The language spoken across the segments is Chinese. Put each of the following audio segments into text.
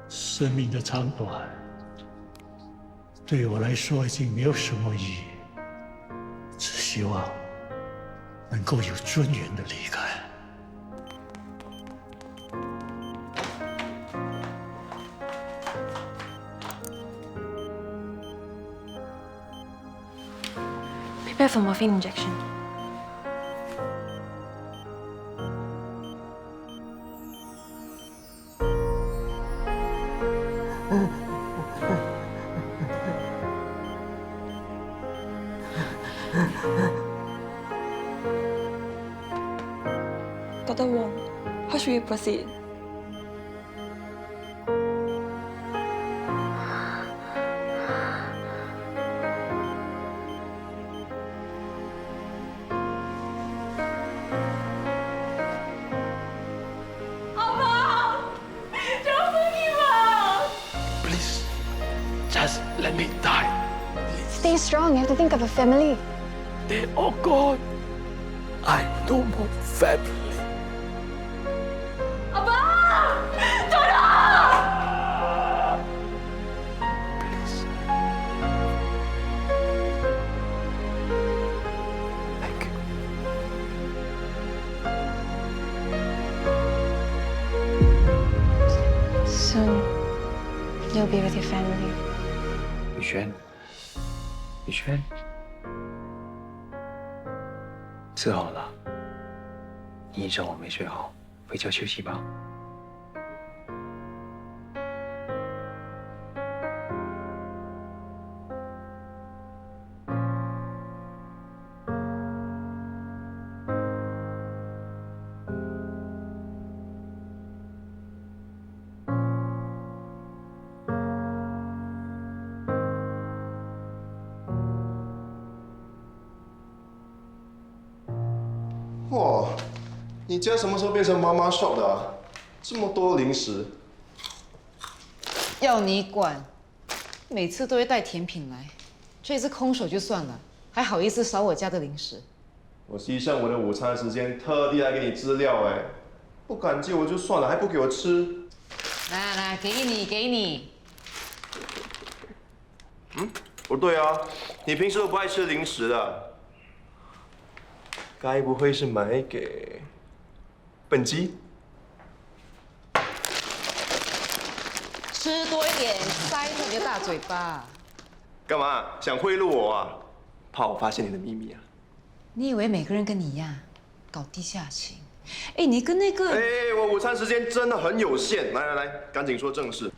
生命的长短，对我来说已经没有什么意义，只希望能够有尊严的离开。Prepare for morphine injection. Dr. Wong, how should we proceed? Please, just let me die. Stay strong. You have to think of a family. They're all gone. I no more family. Please. Thank you. Soon, you'll be with your family. 雨轩，雨轩，吃好了，你一整晚没睡好，回家休息吧。哇，你家什么时候变成妈妈 shop 的啊？这么多零食。要你管，每次都会带甜品来，这次空手就算了，还好意思扫我家的零食。我牺牲我的午餐时间，特地来给你资料哎，不敢借我就算了，还不给我吃。来，给你，给你。不对啊，你平时都不爱吃零食的，该不会是买给本鸡？吃多一点，塞你个大嘴巴。干嘛想贿赂我啊？怕我发现你的秘密啊？你以为每个人跟你一样搞地下情？哎，你跟那个……哎，我午餐时间真的很有限。来，赶紧说正事。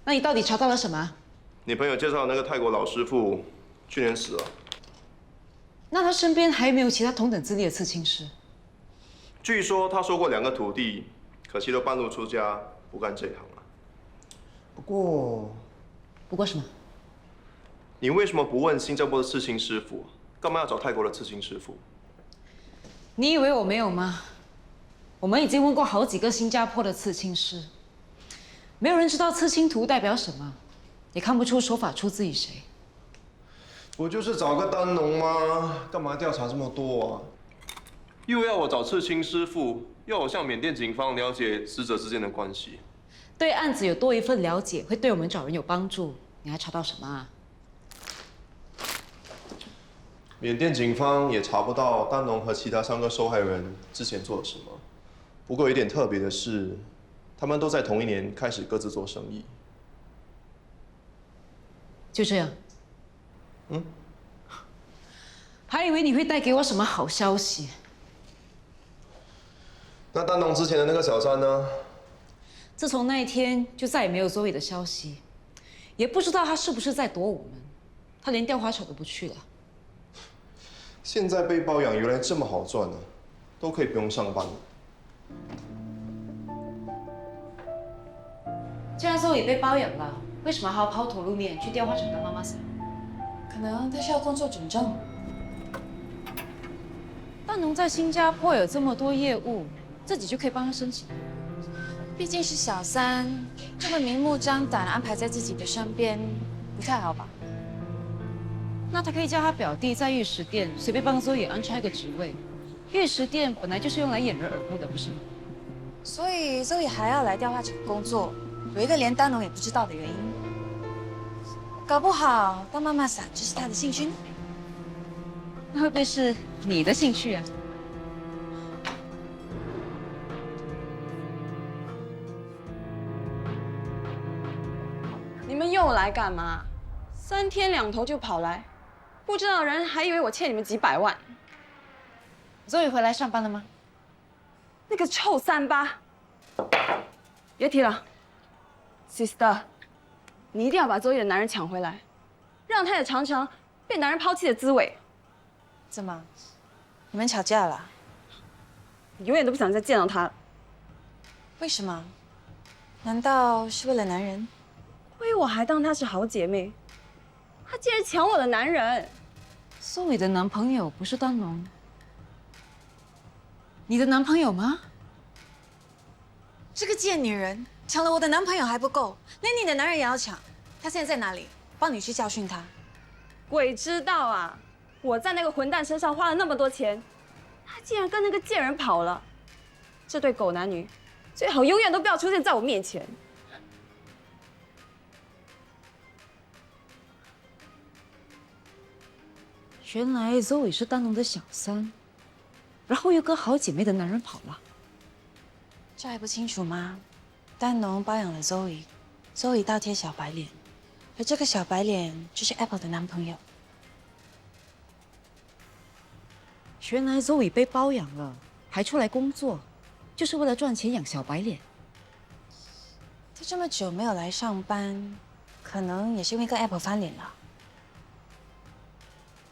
那你到底查到了什么？你朋友介绍的那个泰国老师傅，去年死了。那他身边还有没有其他同等资历的刺青师？据说他收过2个徒弟，可惜都半路出家，不干这一行了。不过什么？你为什么不问新加坡的刺青师傅？干嘛要找泰国的刺青师傅？你以为我没有吗？我们已经问过好几个新加坡的刺青师，没有人知道刺青图代表什么，也看不出手法出自于谁。不就是找个丹农吗？干嘛调查这么多啊？又要我找刺青师傅，要我向缅甸警方了解死者之间的关系。对案子有多一份了解，会对我们找人有帮助。你还查到什么啊？缅甸警方也查不到丹农和其他3个受害人之前做了什么。不过有一点特别的是，他们都在同一年开始各自做生意。就这样。还以为你会带给我什么好消息。那丹农之前的那个小三呢？自从那一天，就再也没有Zoe的消息，也不知道他是不是在躲我们。他连调查场都不去了。现在被包养原来这么好赚呢，都可以不用上班了。既然Zoe被包养了，为什么还要抛头露面去调查场当妈妈桑？可能他需要工作准证。丹农在新加坡有这么多业务，自己就可以帮他申请。毕竟是小三，这么明目张胆安排在自己的身边，不太好吧？那他可以叫他表弟在玉石店随便帮Zoe安插一个职位。玉石店本来就是用来掩人耳目的，不是吗？所以周宇还要来调查这个工作，有一个连丹龙也不知道的原因。搞不好当妈妈桑就是他的兴趣呢。那会不会是你的兴趣啊？你们又来干嘛？3天2头就跑来，不知道的人还以为我欠你们几百万。周宇回来上班了吗？那个臭3八，别提了。Sister， 你一定要把周易的男人抢回来，让他也尝尝被男人抛弃的滋味。怎么？你们吵架了？你永远都不想再见到他了。为什么？难道是为了男人？亏我还当她是好姐妹，她竟然抢我的男人！苏伟的男朋友不是丹龙，你的男朋友吗？这个贱女人抢了我的男朋友还不够，连你的男人也要抢。他现在在哪里？帮你去教训他。鬼知道啊！我在那个混蛋身上花了那么多钱，他竟然跟那个贱人跑了。这对狗男女，最好永远都不要出现在我面前。原来 Zoe 是丹龙的小三，然后又跟好姐妹的男人跑了。这还不清楚吗？丹龙包养了 Zoe，Zoe 倒贴小白脸，而这个小白脸就是 Apple 的男朋友。原来 Zoe 被包养了，还出来工作，就是为了赚钱养小白脸。他这么久没有来上班，可能也是因为跟 Apple 翻脸了。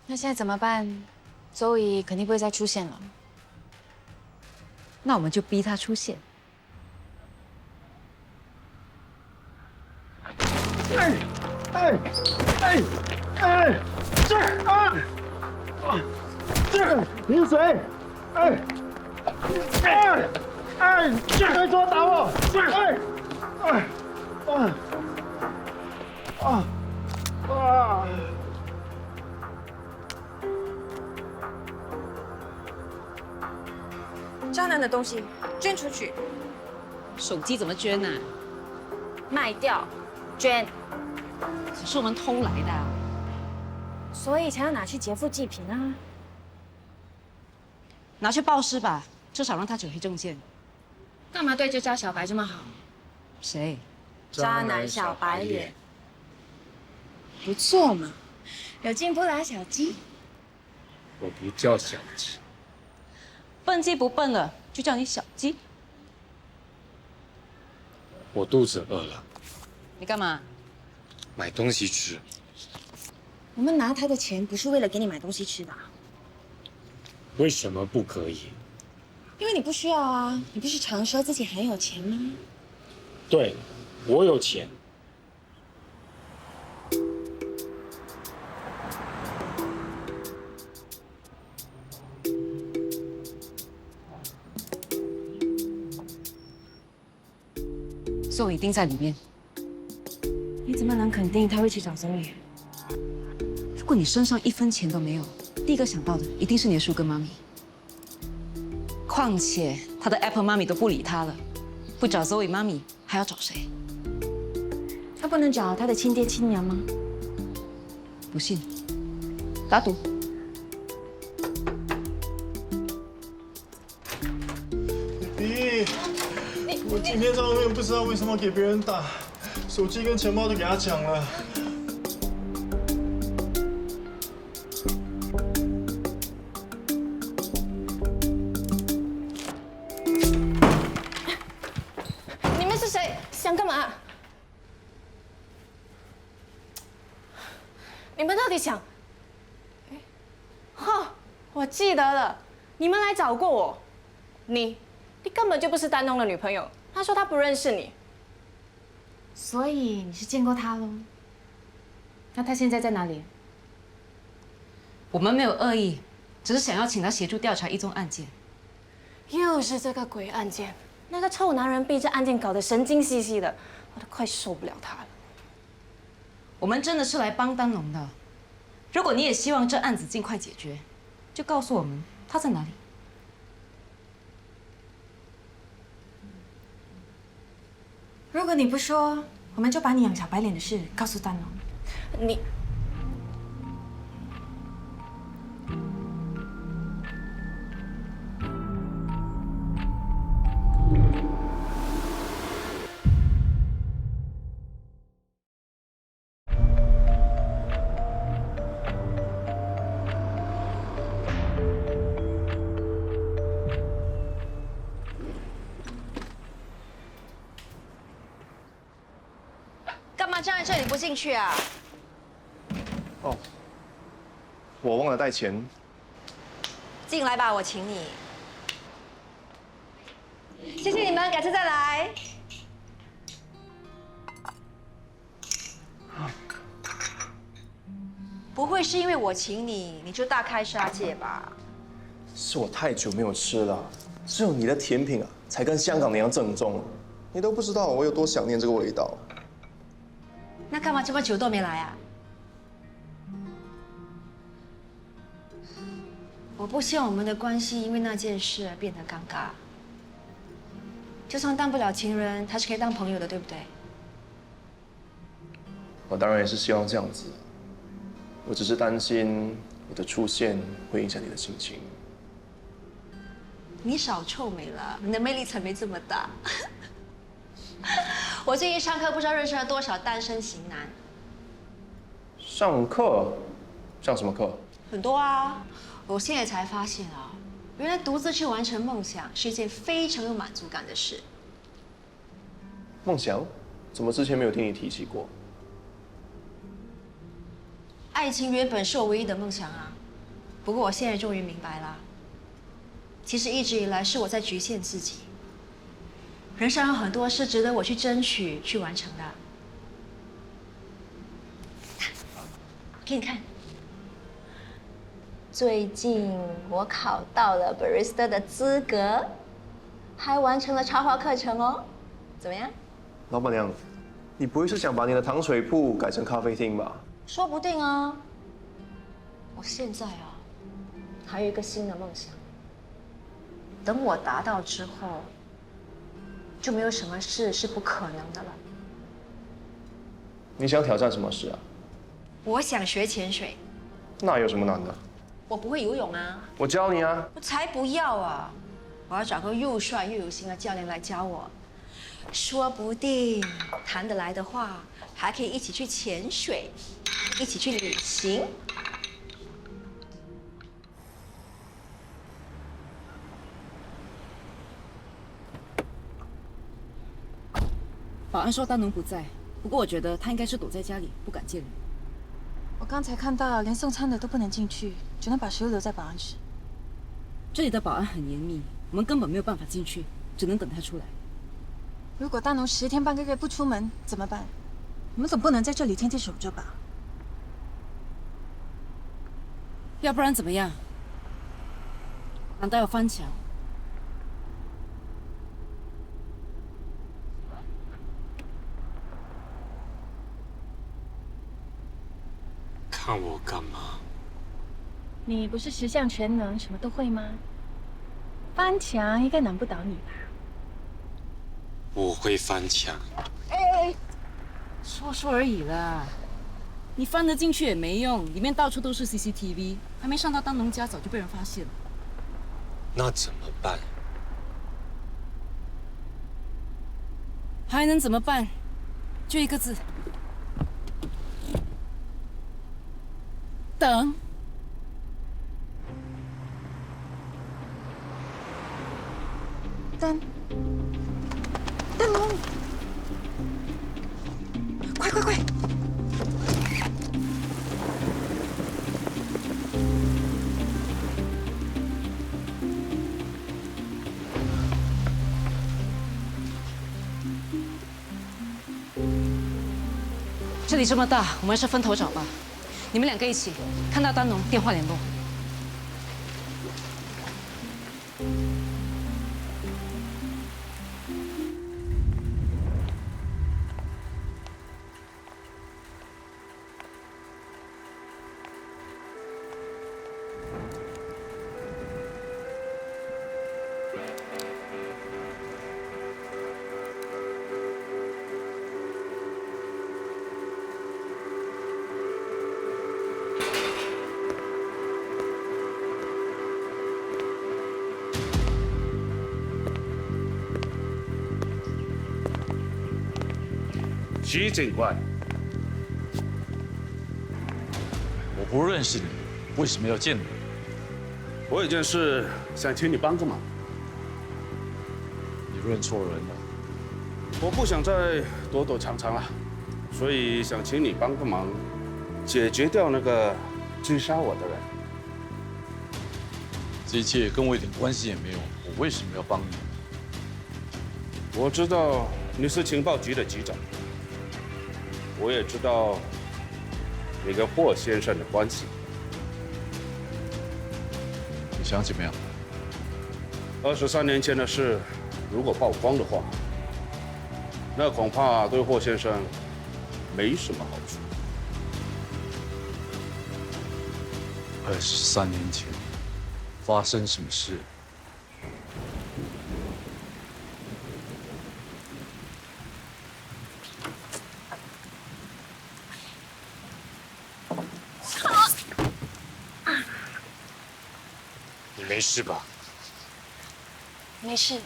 那现在怎么办？Zoe肯定不会再出现了。那我们就逼他出现。林水，别抓打我！渣男的东西捐出去，手机怎么捐啊？卖掉，捐，可是我们偷来的啊。所以才要拿去劫富济贫啊。拿去报失吧，至少让他走黑证件。干嘛对这家小白这么好？谁？渣男小白脸，不错嘛，有进步啦，小鸡。我不叫小鸡，笨鸡不笨了，就叫你小鸡。我肚子饿了，你干嘛？买东西吃。我们拿他的钱不是为了给你买东西吃的，为什么不可以？因为你不需要啊，你不是常说自己很有钱吗？对，我有钱。Zoe 一定在里面。你怎么能肯定他会去找Zoe？如果你身上1分钱都没有，第一个想到的一定是你的树根妈咪。况且他的 Apple 妈咪都不理他了，不找 Zoe 妈咪还要找谁？他不能找他的亲爹亲娘吗？不信，打赌。弟，我今天在外面不知道为什么给别人打，手机跟钱包都给他抢了。你们是谁？想干嘛？你们到底想？我记得了，你们来找过我。你根本就不是丹东的女朋友。他说他不认识你。所以你是见过他喽？那他现在在哪里？我们没有恶意，只是想要请他协助调查一宗案件。又是这个鬼案件，那个臭男人被这案件搞得神经兮兮的，我都快受不了他了。我们真的是来帮丹龙的。如果你也希望这案子尽快解决，就告诉我们他在哪里。如果你不说，我们就把你养小白脸的事告诉丹农。你干嘛站在这里不进去啊？哦，我忘了带钱。进来吧，我请你。谢谢你们，改次再来。不会是因为我请你，你就大开杀戒吧？是我太久没有吃了，只有你的甜品啊，才跟香港那样正宗。你都不知道我有多想念这个味道。那干嘛这么久都没来啊？我不希望我们的关系因为那件事而变得尴尬。就算当不了情人，还是可以当朋友的，对不对？我当然也是希望这样子，我只是担心我的出现会影响你的心情。你少臭美了，你的魅力才没这么大。我最近上课不知道认识了多少单身型男。上课？上什么课？很多啊！我现在才发现啊，原来独自去完成梦想是一件非常有满足感的事。梦想？怎么之前没有听你提起过？爱情原本是我唯一的梦想啊，不过我现在终于明白了，其实一直以来是我在局限自己。人生有很多是值得我去争取、去完成的。给你看，最近我考到了 barista 的资格，还完成了插花课程哦，怎么样？老板娘，你不会是想把你的糖水铺改成咖啡厅吧？说不定啊。我现在啊，还有一个新的梦想，等我达到之后，就没有什么事是不可能的了。你想挑战什么事啊？我想学潜水。那有什么难的？我不会游泳啊。我教你啊。我才不要啊！我要找个又帅又有心的教练来教我，说不定谈得来的话，还可以一起去潜水，一起去旅行。保安说丹农不在，不过我觉得他应该是躲在家里，不敢见人。我刚才看到，连送餐的都不能进去，只能把食物留在保安室。这里的保安很严密，我们根本没有办法进去，只能等他出来。如果丹农10天半个月不出门怎么办？我们总不能在这里天天守着吧？要不然怎么样？难道要翻墙？看我干嘛？你不是10项全能，什么都会吗？翻墙应该难不倒你吧？我会翻墙。说说而已啦。你翻得进去也没用，里面到处都是 CCTV， 还没上到丹农家，早就被人发现了。那怎么办？还能怎么办？就一个字：等。丹农，快快快！这里这么大，我们还是分头找吧。你们2个一起，看到丹农电话联络。徐警官，我不认识你，为什么要见你？我有件事想请你帮个忙。你认错人了。我不想再躲躲藏藏了，所以想请你帮个忙，解决掉那个追杀我的人。这一切跟我一点关系也没有，我为什么要帮你？我知道你是情报局的局长，我也知道你跟霍先生的关系。你想怎么样23年前的事，如果曝光的话，那恐怕对霍先生没什么好处。23年前发生什么事？你没事吧？没事。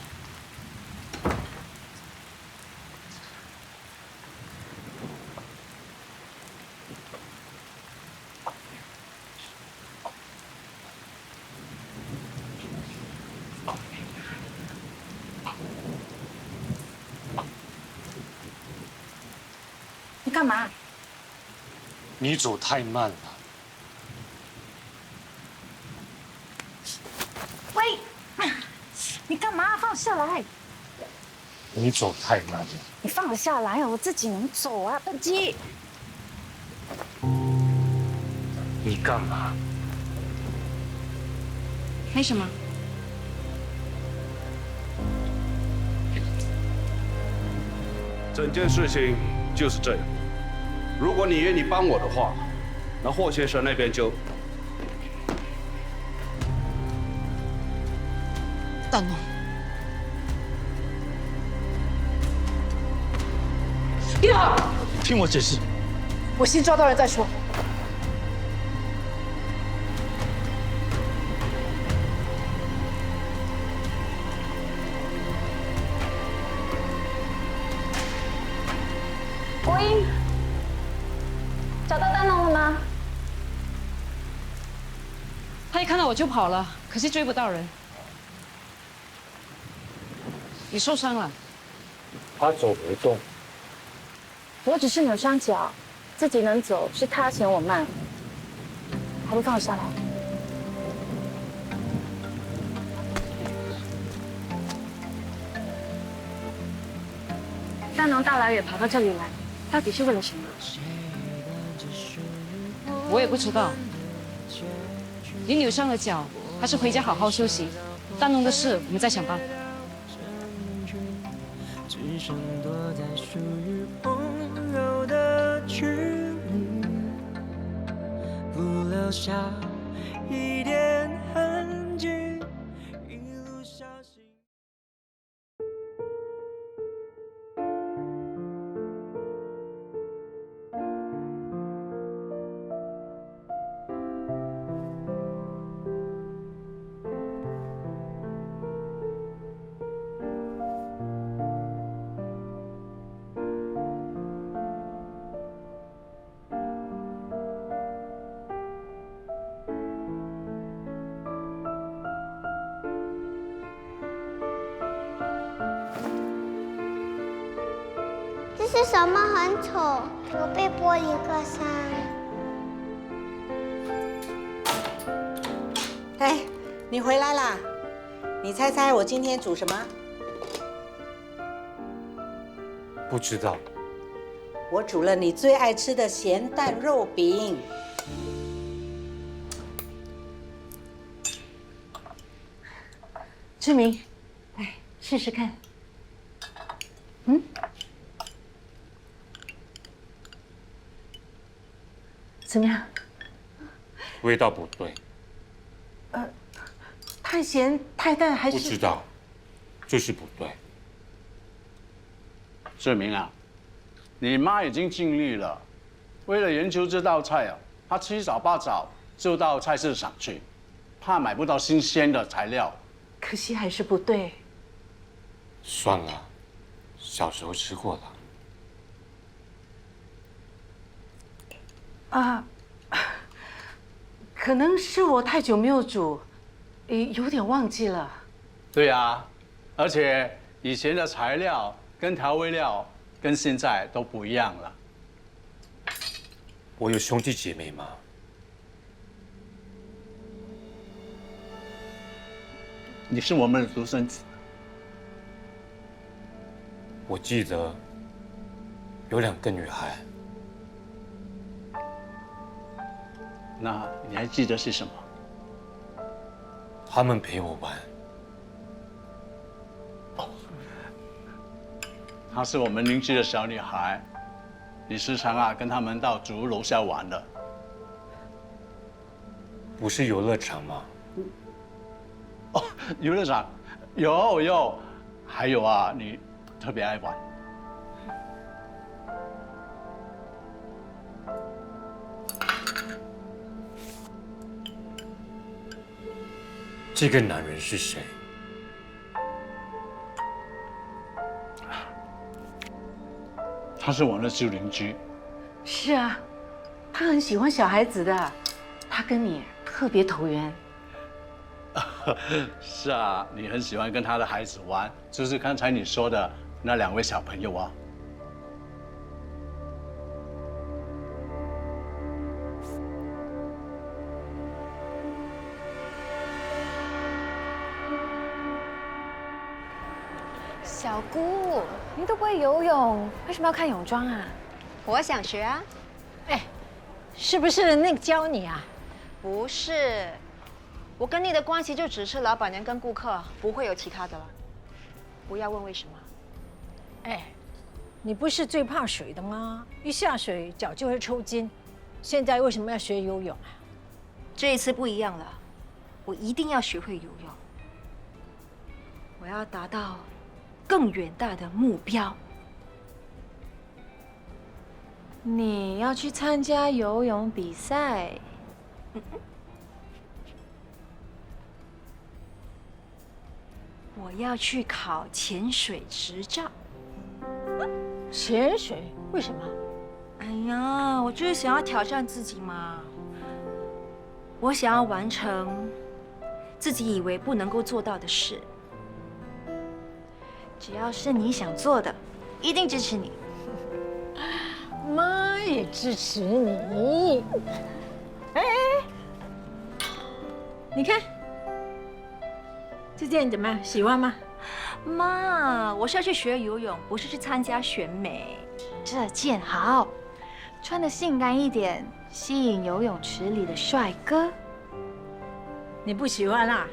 你干嘛？你走太慢了。喂，你干嘛？放下来！你走太慢了。你放得下来啊，我自己能走啊，笨鸡！你干嘛？没什么。整件事情就是这样。如果你愿意帮我的话，那霍先生那边就……大龙，你好，听我解释。我先抓到人再说。国英，找到丹龙了吗？他一看到我就跑了，可惜追不到人。你受伤了？他走不动。我只是扭伤脚，自己能走，是他嫌我慢，还不放我下来？丹龙大老远跑到这里来，到底是为了什么？我也不知道。你扭伤了脚，还是回家好好休息。丹龙的事，我们再想吧。只剩躲在属于朋友的距离，不留下一点痕迹，一路小心。这是什么？很丑，我被玻璃割伤。哎，你回来啦！你猜猜我今天煮什么？不知道。我煮了你最爱吃的咸蛋肉饼。志明，来试试看。怎么样？味道不对。太咸、太淡还是？不知道，就是不对。志明啊，你妈已经尽力了，为了研究这道菜啊，她七早八早就到菜市场去，怕买不到新鲜的材料。可惜还是不对。算了，小时候吃过的。啊，可能是我太久没有煮，有点忘记了。对啊，而且以前的材料跟调味料跟现在都不一样了。我有兄弟姐妹吗？你是我们的独生子。我记得有2个女孩。那你还记得是什么？她们陪我玩。她是我们邻居的小女孩，你时常跟他们到主屋楼下玩的。不是游乐场吗？哦，游乐场有，还有你特别爱玩。这个男人是谁？他是我们的旧邻居。是啊，他很喜欢小孩子的，他跟你特别投缘。是啊，你很喜欢跟他的孩子玩，就是刚才你说的那2位小朋友啊。小姑，你都不会游泳，为什么要看泳装啊？我想学啊。哎，是不是那个教你啊？不是，我跟你的关系就只是老板娘跟顾客，不会有其他的了。不要问为什么。哎，你不是最怕水的吗？一下水脚就会抽筋，现在为什么要学游泳啊？这一次不一样了，我一定要学会游泳。我要达到更远大的目标。你要去参加游泳比赛？我要去考潜水执照。潜水？为什么？哎呀，我就是想要挑战自己嘛。我想要完成自己以为不能够做到的事。只要是你想做的，一定支持你。妈也支持你。哎，你看这件怎么样？喜欢吗？妈，我是要去学游泳，不是去参加选美。这件好，穿得性感一点，吸引游泳池里的帅哥。你不喜欢啊？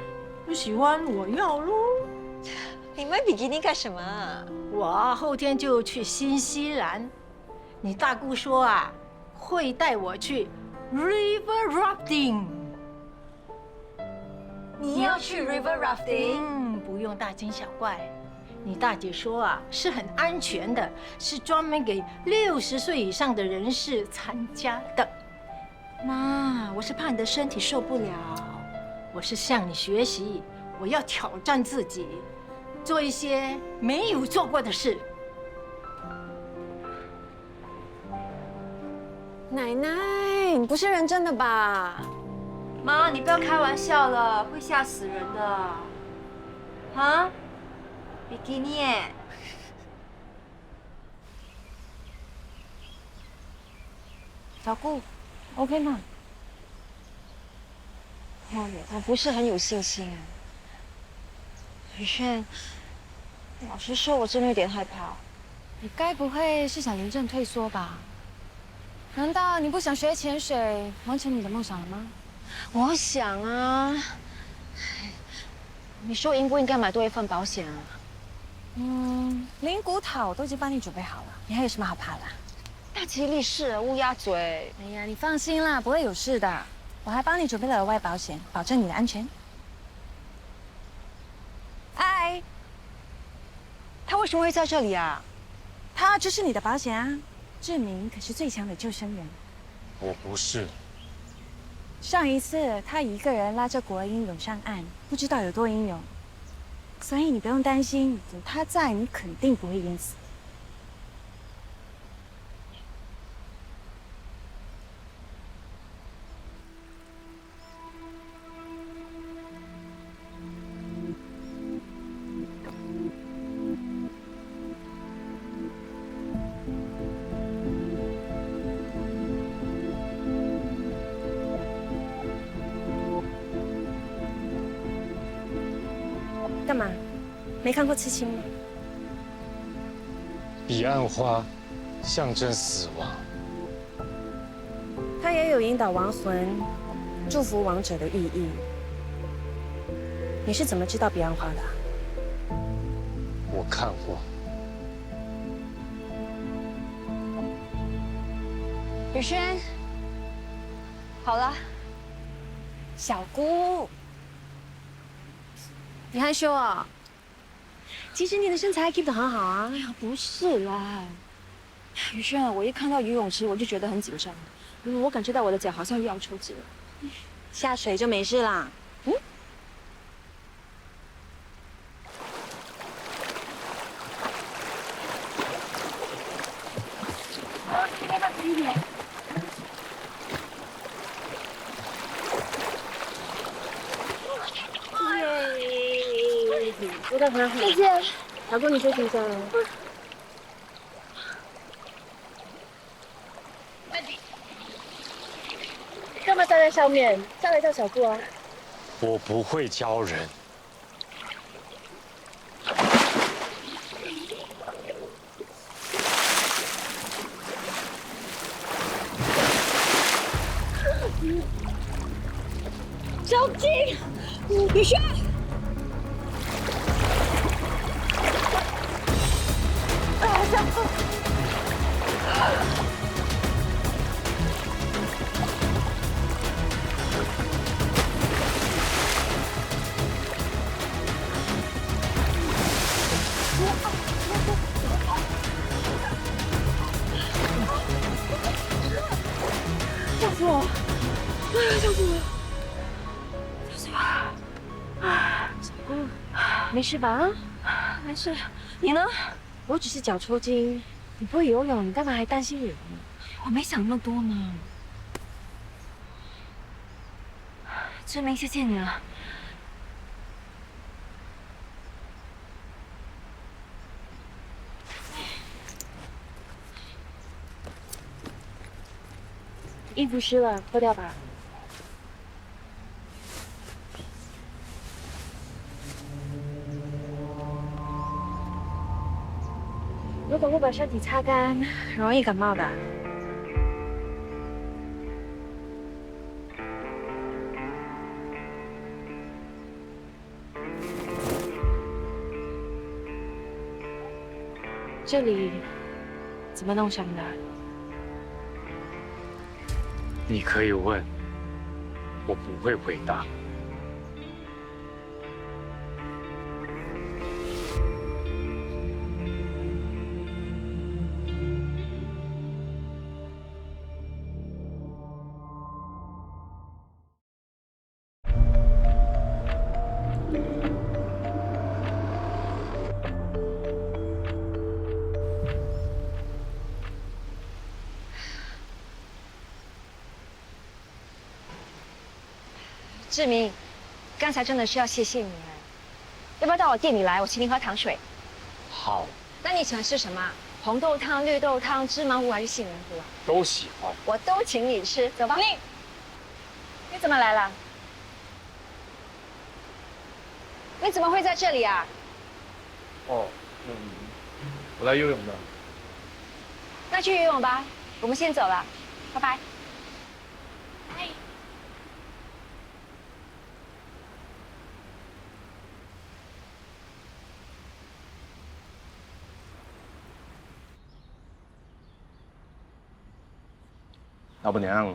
不喜欢我要喽。你买比基尼干什么？我后天就去新西兰。你大姑说啊，会带我去 river rafting。你要去 river rafting？不用大惊小怪。你大姐说啊，是很安全的，是专门给60岁以上的人士参加的。妈，我是怕你的身体受不了。我是向你学习，我要挑战自己，做一些没有做过的事。奶奶，你不是认真的吧？妈，你不要开玩笑了，会吓死人的。啊？比基尼耶？小顾 ，OK 吗？我不是很有信心啊。雨轩，老实说，我真的有点害怕。你该不会是想临阵退缩吧？难道你不想学潜水，完成你的梦想了吗？我想啊。你说应不应该买多一份保险啊？灵骨塔我都已经帮你准备好了，你还有什么好怕的？大吉利是乌鸦嘴。哎呀，你放心啦，不会有事的。我还帮你准备了额外保险，保证你的安全。哎，他为什么会在这里啊？他就是你的保险啊，志明可是最强的救生员。我不是。上一次他一个人拉着国英涌上岸，不知道有多英勇。所以你不用担心，有他在，你肯定不会淹死。没看过刺青吗？彼岸花象征死亡，它也有引导亡魂、祝福亡者的寓意。你是怎么知道彼岸花的？我看过。雨轩，好了，小姑，你害羞啊？其实你的身材 keep 得很好啊。哎呀，不是啦，雨轩啊，我一看到游泳池我就觉得很紧张，我感觉到我的脚好像又要抽筋了。下水就没事啦。嗯。做得很好，谢谢。小姑，你休息一下哦。干嘛站在上面？下来叫小姑啊。我不会教人。小静，雨轩。小姑。吓死我！吓死我！吓死我！小姑，没事吧？没事。你呢？我只是脚抽筋。你不会游泳，你干嘛还担心我？我没想那么多嘛。志明，谢谢你了。衣服湿了，脱掉吧。如果不把身体擦干，很容易感冒的。这里怎么弄伤的？你可以问，我不会回答。志明，刚才真的是要谢谢你了。要不要到我店里来？我请你喝糖水。好。那你喜欢吃什么？红豆汤、绿豆汤、芝麻糊还是杏仁糊啊？都喜欢。我都请你吃，走吧。你怎么来了？你怎么会在这里啊？哦，我来游泳的。那去游泳吧，我们先走了，拜拜。老板娘，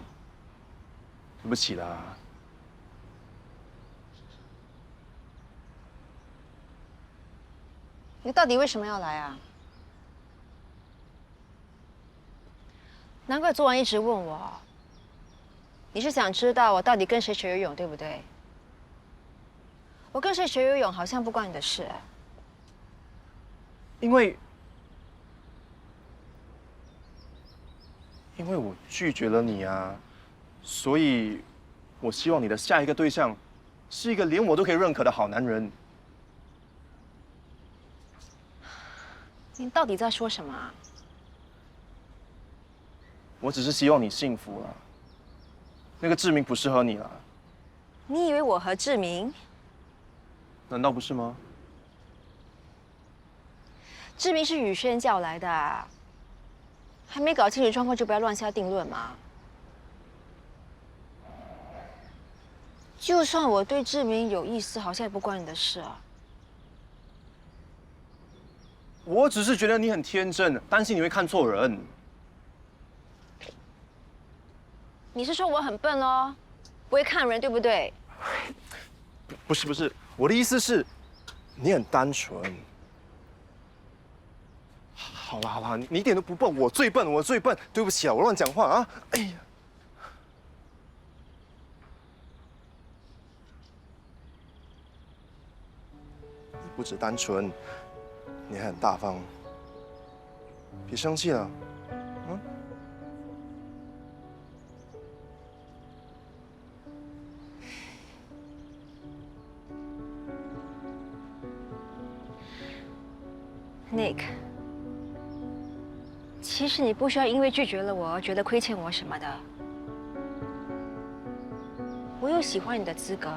对不起啦。你到底为什么要来啊？难怪昨晚一直问我，你是想知道我到底跟谁学游泳，对不对？我跟谁学游泳好像不关你的事。因为我拒绝了你啊，所以我希望你的下一个对象是一个连我都可以认可的好男人。你到底在说什么啊？我只是希望你幸福了。那个志明不适合你了。你以为我和志明？难道不是吗？志明是宇轩叫来的，还没搞清楚状况就不要乱下定论嘛。就算我对志明有意思，好像也不关你的事啊。我只是觉得你很天真，担心你会看错人。你是说我很笨咯，不会看人，对不对？不是，我的意思是，你很单纯。好啦，你一点都不笨，我最笨，对不起啊，我乱讲话啊！哎呀，你不止单纯，你还很大方。别生气了，嗯。Nick， 其实你不需要因为拒绝了我而觉得亏欠我什么的。我有喜欢你的资格，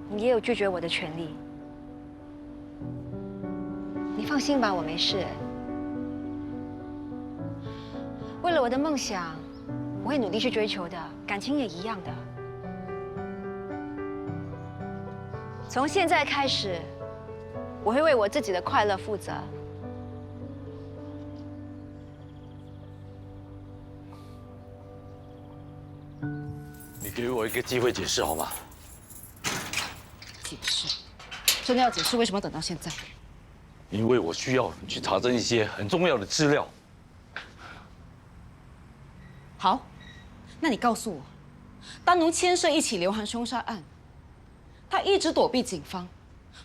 你也有拒绝我的权利。你放心吧，我没事。为了我的梦想，我会努力去追求的，感情也一样的。从现在开始，我会为我自己的快乐负责。你给我一个机会解释好吗？解释？真的要解释为什么等到现在？因为我需要去查证一些很重要的资料。好，那你告诉我，丹农牵涉一起刘涵凶杀案，他一直躲避警方，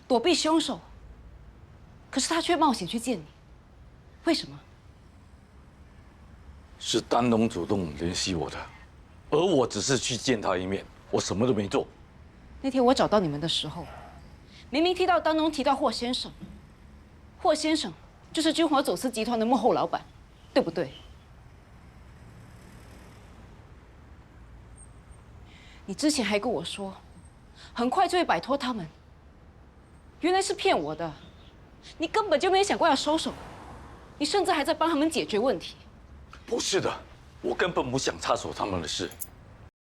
躲避凶手，可是他却冒险去见你，为什么？是丹农主动联系我的，而我只是去见他一面，我什么都没做。那天我找到你们的时候，明明提到丹农提到霍先生，霍先生就是军火走私集团的幕后老板，对不对？你之前还跟我说，很快就会摆脱他们，原来是骗我的，你根本就没想过要收手，你甚至还在帮他们解决问题。不是的，我根本不想插手他们的事。